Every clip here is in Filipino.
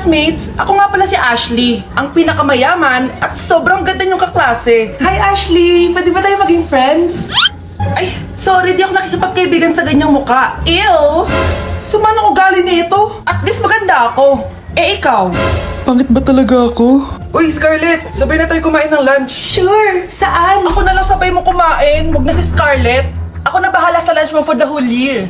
classmates! Ako nga pala si Ashley, ang pinakamayaman at sobrang ganda niyong kaklase. Hi Ashley! Pwede ba tayo maging friends? Ay, sorry, di ako nakikipagkaibigan sa ganyang muka. Ew! Sumanong ugali nito. At least maganda ako. Eh ikaw? Pangit ba talaga ako? Uy, Scarlett! Sabay na tayo kumain ng lunch. Sure! Saan? Ako na lang sabay mo kumain. Huwag na si Scarlett. Ako na bahala sa lunch mo for the whole year.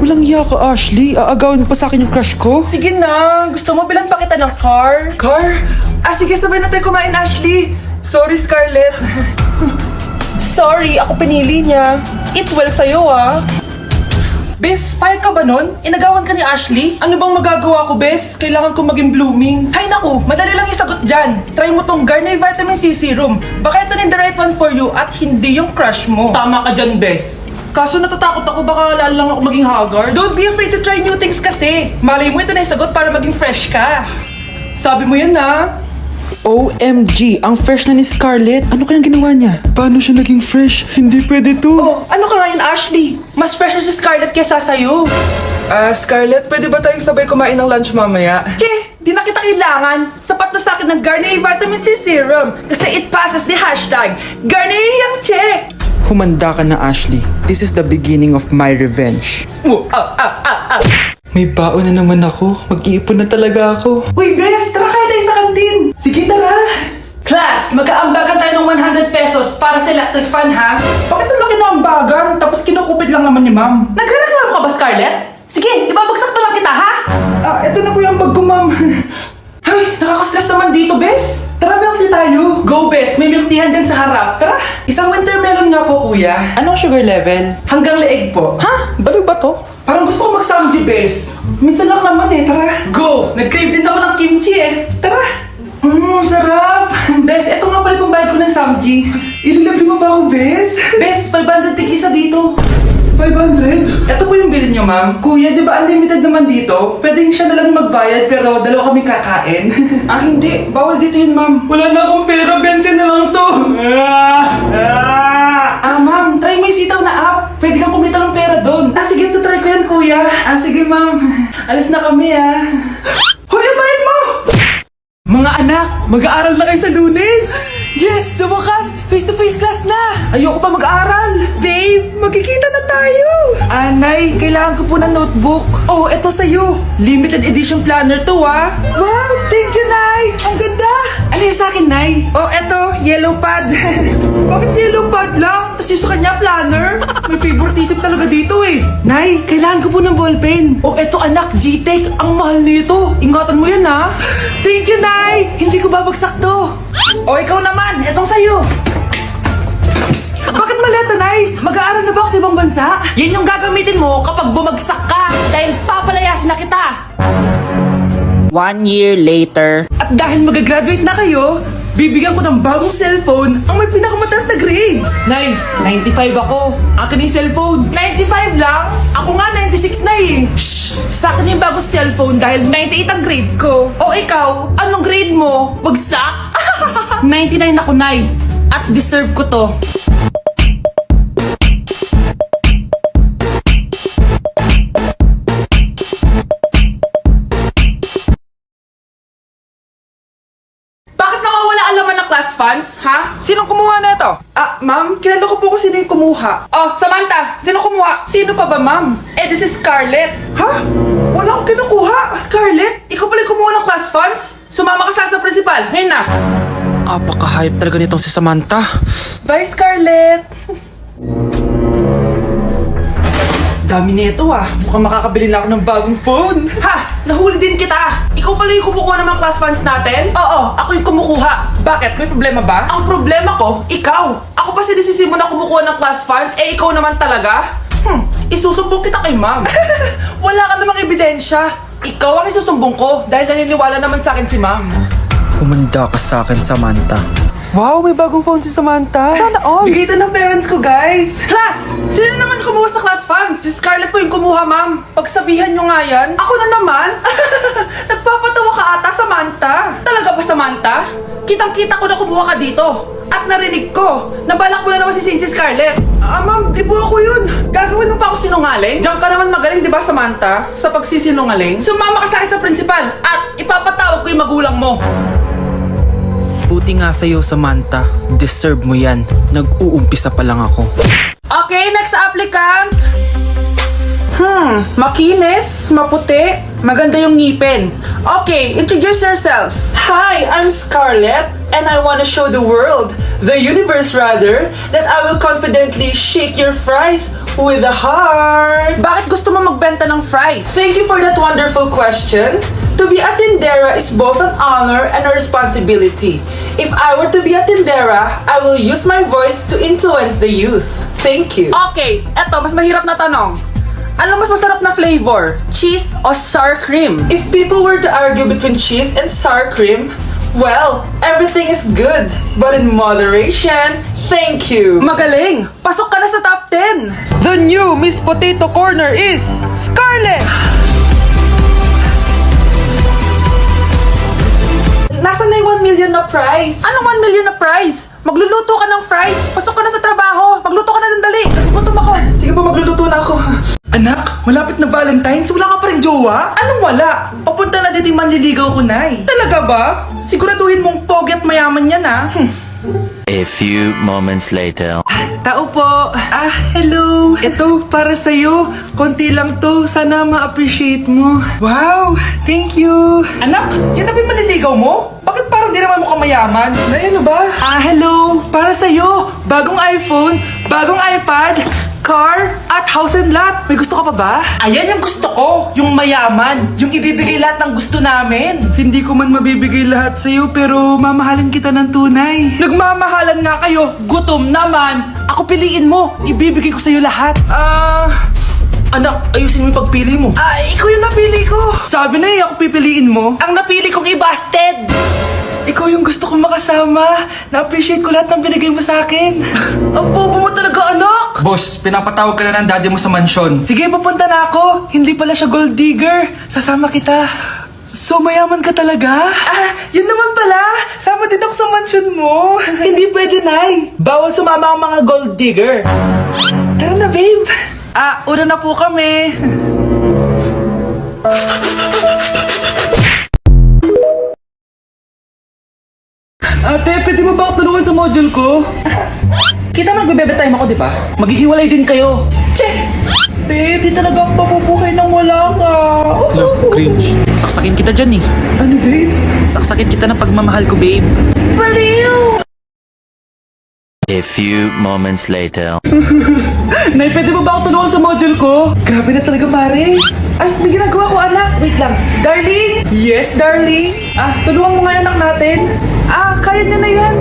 Walang iya ka, Ashley. Aagawin mo pa sa akin yung crush ko. Sige na. Gusto mo bilan pa kita ng car? Car? Sige, sabay na tayo kumain, Ashley. Sorry, Scarlett. Sorry, ako pinili niya. Eat well sa'yo, ah. Bes, payag ka ba nun? Inagawan ka ni Ashley? Ano bang magagawa ko, Bes? Kailangan ko maging blooming. Hay naku, madali lang isagot dyan. Try mo tong Garnier Vitamin C Serum. Baka ito na the right one for you at hindi yung crush mo. Tama ka dyan, Bes. Kaso natatakot ako, baka lalo lang ako maging haggard. Don't be afraid to try new things kasi. Malay mo ito na isagot para maging fresh ka. Sabi mo yan, ha? OMG, ang fresh na ni Scarlett. Ano kayang ginawa niya? Paano siya naging fresh? Hindi pwede to. Oh, ano ka ngayon, Ashley? Mas fresh na si Scarlett kesa sa'yo. Scarlett, pwede ba tayong sabay kumain ng lunch mamaya? Che, di na kita kailangan. Sapat na sa akin ng Garnier Vitamin C Serum. Kasi it passes the hashtag Garnier yang che. Humanda ka na, Ashley. This is the beginning of my revenge. May baon na naman ako. Mag-iipon na talaga ako. Uy, Bes, tara kayo tayo sa kantin. Sige, tara. Class, mag-aambagan tayo ng 100 pesos para sa electric fan, ha? Bakit ang laki ng ambagan? Tapos kinukupit lang naman ni ma'am. Nagre-reklamo ka ba, Scarlett? Sige, ibabagsak na lang kita, ha? Eto na po yung bag ko, ma'am. Ay, nakakaskas naman dito, Bes. Tara, milk tea tayo. Go, Bes. May milk teahan din sa harap. Tara. Isang winter melon nga po, kuya. Anong sugar level? Hanggang leeg po. Ha? Baliw ba to? Parang gusto ko mag-samji, Bes. Minsan lang naman eh, tara. Go! Nag-crave din ako ng kimchi eh. Tara! Sarap! Bes, eto nga pala yung pambayad ko ng samji. Ililibre mo ba ako, Bes? Bes, 500 tig isa dito. 500? Ito po yung bill nyo, ma'am. Kuya, di ba unlimited naman dito? Pwede siya na lang magbayad pero dalawa kami kakain. Hindi. Bawal dito yun, ma'am. Wala na akong pera. 20 na lang to. Ma'am. Try mo yung sitaw na app. Pwede kang kumita ng pera doon. Sige. Try ko yan, kuya. Sige, ma'am. Alis na kami, Hoy, bayad mo! Mga anak, mag-aaral na kayo sa Lunes! Yes! Sa wakas! Face-to-face class na! Ayoko pa mag-aaral! Babe, magkikita na tayo! Nay, kailangan ko po ng notebook. Oh, eto sa'yo. Limited edition planner to, Wow! Thank you, Nay! Ang ganda! Ano yung sa'kin, Nay? Oh, eto, yellow pad. Bakit yellow pad lang? Tapos yung sa kanya, planner? May favoritism talaga dito eh. Nay, kailangan ko po ng ballpen. Oh, eto anak, G-Take. Ang mahal nito. Ingatan mo yan, ha? Thank you, Nay! Hindi ko babagsak to. O, ikaw naman. Etong sa'yo. Bakit maleta, Nay? Mag-aaral na ba ako sa ibang bansa? Yan yung gagamitin mo kapag bumagsak ka. Dahil papalayasin na kita. 1 year later. At dahil mag-graduate na kayo, bibigyan ko ng bagong cellphone ang may pinakamataas na grades. Nay, 95 ako. Akin yung cellphone. 95 lang? Ako nga 96 na eh. Shh! Sa akin yung bagong cellphone dahil 98 ang grade ko. O ikaw, anong grade mo? Bagsak? 99 ako, Nay. At deserve ko to. Bakit nawawala ang laman ng class funds, ha? Sinong kumuha na ito? Ma'am, kilala ko po kung sino yung kumuha. Oh, Samantha, sino kumuha? Sino pa ba, ma'am? This is Scarlett. Ha? Wala akong kinukuha. Scarlett, ikaw pala yung kumuha ng class funds? Sumama ka sa principal. Ngayon na. Apaka-hype talaga nitong si Samantha. Bye, Scarlett. Dami nito Mukhang makakabili na ako ng bagong phone. Ha! Nahuli din kita. Ikaw pala yung kumukuha ng mga class funds natin? Oo, ako yung kumukuha. Bakit? May problema ba? Ang problema ko, ikaw. Ako pa sinisisi mo na kumukuha ng class funds, ikaw naman talaga? Isusumbong kita kay ma'am. Wala ka namang ebidensya. Ikaw ang isusumbong ko dahil naniniwala naman sa akin si ma'am. Humanda ka sa akin, Samantha. Wow, may bagong phone si Samantha. Sana all. Bigay ito ng parents ko, guys. Class! Sino naman kumuha sa class funds? Si Scarlett po yung kumuha, ma'am. Pagsabihan nyo nga yan. Ako na naman? Nagpapatawa ka ata, Samantha. Talaga ba, Samantha? Kitang-kita ko na kumuha ka dito. At narinig ko, nabalak mo na naman si Scarlett. Ma'am, di po ako yun. Gagawin mo pa ako sinungaling? Diyan ka naman magaling, di ba, Samantha? Sa pagsisinungaling? Sumama ka sa akin sa principal at ipapatawag ko yung magulang mo. Buti nga sa'yo, Samantha. Deserve mo yan. Nag-uumpisa pa lang ako. Okay, next applicant. Makinis, maputi, maganda yung ngipin. Okay, introduce yourself. Hi, I'm Scarlett, and I want to show the world, the universe rather, that I will confidently shake your fries with a heart. Bakit gusto mo magbenta ng fries? Thank you for that wonderful question. To be a tindera is both an honor and a responsibility. If I were to be a tindera, I will use my voice to influence the youth. Thank you. Okay, eto, mas mahirap na tanong. Ano mas masarap na flavor? Cheese o sour cream? If people were to argue between cheese and sour cream, well, everything is good, but in moderation. Thank you. Magaling! Pasok ka na sa top 10! The new Miss Potato Corner is Scarlett! Nasaan na yung 1 million na prize? Anong 1 million na prize? Magluluto ka ng fries. Pasok ka na sa trabaho. Magluto ka na dali. Nagugutom ako. Sige po, magluluto na ako. Anak, malapit na Valentine's. Wala ka pa rin jowa? Anong wala? Papunta na din yung manliligaw ko, Nay. Talaga ba? Siguraduhin mong pogi at mayaman yan, ha? A few moments later. Tao po. Hello. Ito, para sa'yo. Konti lang to. Sana ma-appreciate mo. Wow, thank you. Anak, yan na ba yung manliligaw mo? Bakit parang di naman mo kamayaman? Nay, ano ba? Hello. Para sa'yo. Bagong iPhone, bagong iPad, car, at house and lot. May gusto ka pa ba? Ayan yung gusto ko. Yung mayaman. Yung ibibigay lahat ng gusto namin. Hindi ko man mabibigay lahat sa'yo, pero mamahalin kita ng tunay. Nagmamahalan nga kayo. Gutom naman. Ako piliin mo. Ibibigay ko sa'yo lahat. Anak, ayusin mo yung pagpili mo. Ikaw yung napili ko. Sabi na ako pipiliin mo. Ang napili kong i-busted. Ikaw yung gusto kong makasama. Na-appreciate ko lahat ng binigay mo sa akin. Ang bobo mo talaga, anak. Boss, pinapatawag ka na ng daddy mo sa mansyon. Sige, papunta na ako. Hindi pala siya gold digger. Sasama kita. So, mayaman ka talaga? Yun naman pala. Sama din ako sa mansyon mo. Hindi pwede, Nay. Bawal sumama ang mga gold digger. Tara na, babe. Una na po kami. Ate, pwede mo ba ako tulungan sa module ko? Kita mo nagbebebe time ako, di ba? Maghihiwalay din kayo. Che! Babe, di talaga ako mabubuhay nang wala ka. Cringe. Saksakin kita dyan eh. Ano, babe? Saksakin kita ng pagmamahal ko, babe. Baliw! A few moments later. Nay, pwede mo ba ako tulungan sa module ko? Grabe na talaga, Mare. Ay, may ginagawa ko, anak. Wait lang. Darling? Yes, darling? Tulungan mo nga yung anak natin. Kaya niya na yan.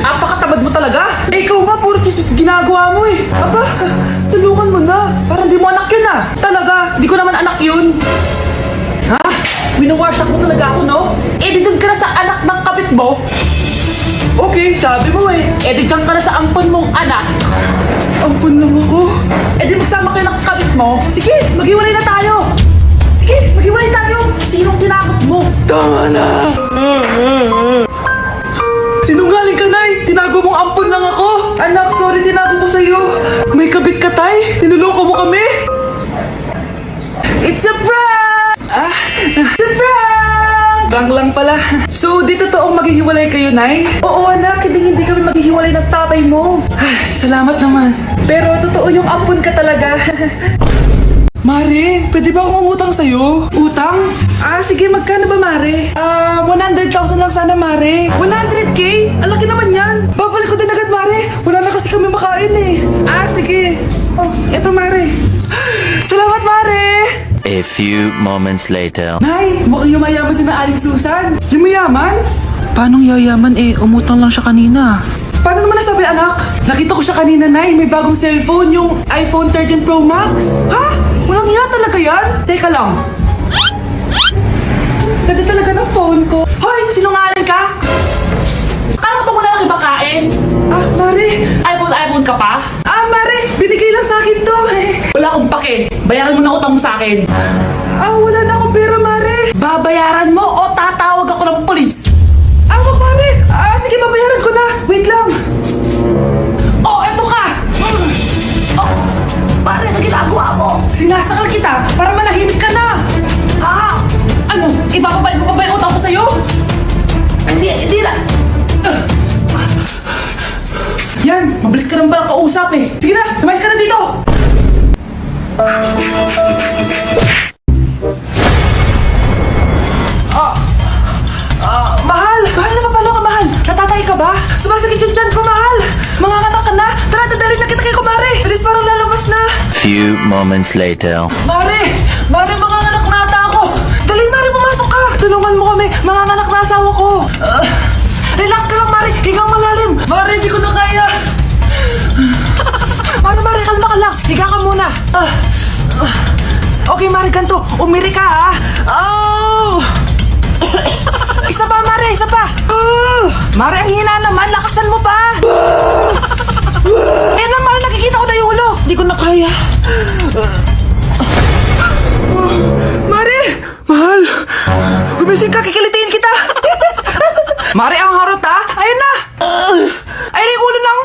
Apakatamad mo talaga. Ikaw nga, puro chismis ginagawa mo eh. Aba, tulungan mo na. Parang di mo anak yun Talaga, di ko naman anak yun. Winawarsak mo talaga ako, no? Di dun ka na sa anak ng kapit mo. Okay, sabi mo eh. Di dyan ka na sa ampon mong anak. Ampon lang ako. Di magsama kayo ng kabit mo. Sige, maghiwalay na tayo. Sige, maghiwalay tayo. Sinong tinakot mo? Tama na. Sinungaling ka, Nay. Tinago mong ampon lang ako. Anak, sorry, tinago ko sa'yo. May kabit ka, Tay. Niloloko mo kami. It's a prank! It's a prank! Prank lang pala. So, di totoong maghihiwalay kayo, Nay? Oo, anak. Hindi kami maghihiwalay ng tatay mo. Salamat naman. Pero totoo yung ampon ka talaga. Mare, pwede ba akong umutang sa'yo? Utang? Sige, magkano ba, Mare? 100,000 lang sana, Mare. 100K? Ang laki naman yan. Babalik ko din agad, Mare. Wala na kasi kami makain eh. Sige. Eto, Mare. Salamat, Mare. A few moments later. Nay, mukhang yumayaman si na Aling Susan. Yumayaman? Paanong yayaman umutang lang siya kanina. Paano naman nasabi, anak? Nakita ko siya kanina, Nay. May bagong cellphone, yung iPhone 13 Pro Max. Walang iya talaga yan? Teka lang. Ganda talaga ng phone ko. Hoy, sinungaling ka? Akala ko ba wala nang ibakain? Mare. iPhone ka pa? Mare, binigay lang sa akin to. Wala akong pake. Bayaran mo na utang mo sa akin. Wala na akong pera, Mare. Babayaran mo o tatawag ako ng polis? Wag, Mare. Sige, babayaran ko Ipapabayad mo pa ba yung utang ko sa'yo? Hindi na! Yan, mabilis ka rin pala kausap eh. Sige na, lumayas ka na dito! Mahal! Mahal na papalo ka, mahal! Natatay ka ba? Sumasakit yung tiyan ko, mahal! Manganganak ka na? Tara, dadalhin na kita kay kumare! Alis parang lalabas na! Few moments later. Mare! Mare, manganganak na ata ako! Dali, Mare, pumasok ka! Tulungan mo kami! Manganganak na asawa ko! Relax ka lang, Mare! Higang malalim! Mare, hindi ko na kaya! Mare, kalma ka lang! Higa ka muna! Okay, Mare, ganito! Umiri ka, ha? Oh! Isa pa, Mare! Isa pa! Mare, ang hina naman! Lakasan mo pa! Ayan na, Mare! Nakikita ko na yung ulo! Hindi ko na kaya! Mare! Mahal! Gumising ka, kikilitiin kita! Mare, ang harot ha! Ayun na! Ayun yung ulo lang!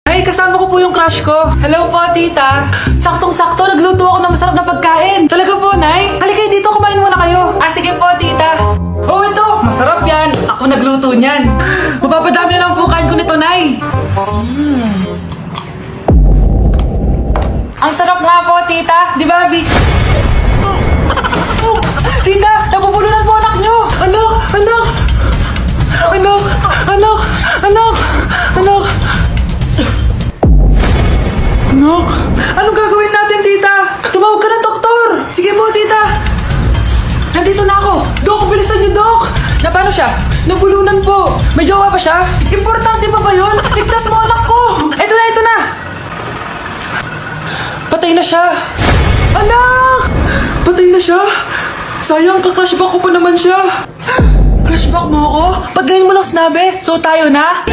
Ay, kasama ko po yung crush ko. Hello po, tita. Saktong-sakto, nagluto ako ng masarap na pagkain. Talaga po, Nay? Halika dito, kumain muna kayo. Sige po, tita. Oh, ito! Masarap yan. Ako nagluto niyan. Mapapadami na lang po kain ko nito, Nay. Ang sarap nga po, tita. Di ba, Vic? Tita, nabubulunan po anak nyo! Anak! Anak! Anak! Anak! Anak! Anak! Anak! Anong gagawin natin, tita? Tumawag ka ng doktor! Sige po, tita! Nandito na ako! Dok, bilisan niyo, Dok! Na paano siya? Nabulunan po! May jowa ba siya? Importante pa ba yun? Ligtas mo anak ko! Ito na, ito na! Patay na siya! Anak! Patay na siya! Sayang, ka-crushback ko pa naman siya! Crushback mo ako? Pag ganyan mo lang sinabi, so tayo na?